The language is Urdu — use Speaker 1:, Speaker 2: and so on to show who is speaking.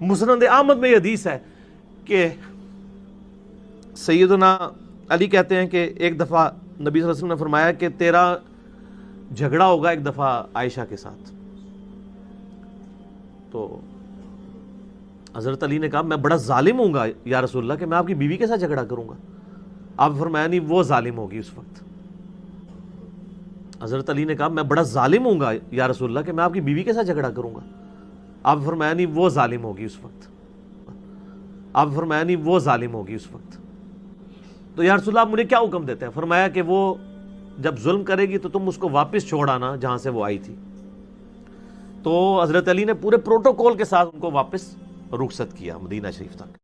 Speaker 1: مسند احمد میں یہ حدیث ہے کہ سیدنا علی کہتے ہیں کہ ایک دفعہ نبی صلی اللہ علیہ وسلم نے فرمایا کہ تیرا جھگڑا ہوگا ایک دفعہ عائشہ کے ساتھ. تو حضرت علی نے کہا میں بڑا ظالم ہوں گا یا رسول اللہ کہ میں آپ کی بیوی کے ساتھ جھگڑا کروں گا. آپ فرمایا نہیں وہ ظالم ہوگی اس وقت. حضرت علی نے کہا میں بڑا ظالم ہوں گا یا رسول اللہ کہ میں آپ کی بیوی کے ساتھ جھگڑا کروں گا. آپ فرمایا نہیں وہ ظالم ہوگی اس وقت. آپ فرمایا نہیں وہ ظالم ہوگی اس وقت. تو یا رسول اللہ آپ مجھے کیا حکم دیتے ہیں؟ فرمایا کہ وہ جب ظلم کرے گی تو تم اس کو واپس چھوڑ آنا جہاں سے وہ آئی تھی. تو حضرت علی نے پورے پروٹوکول کے ساتھ ان کو واپس رخصت کیا مدینہ شریف تک.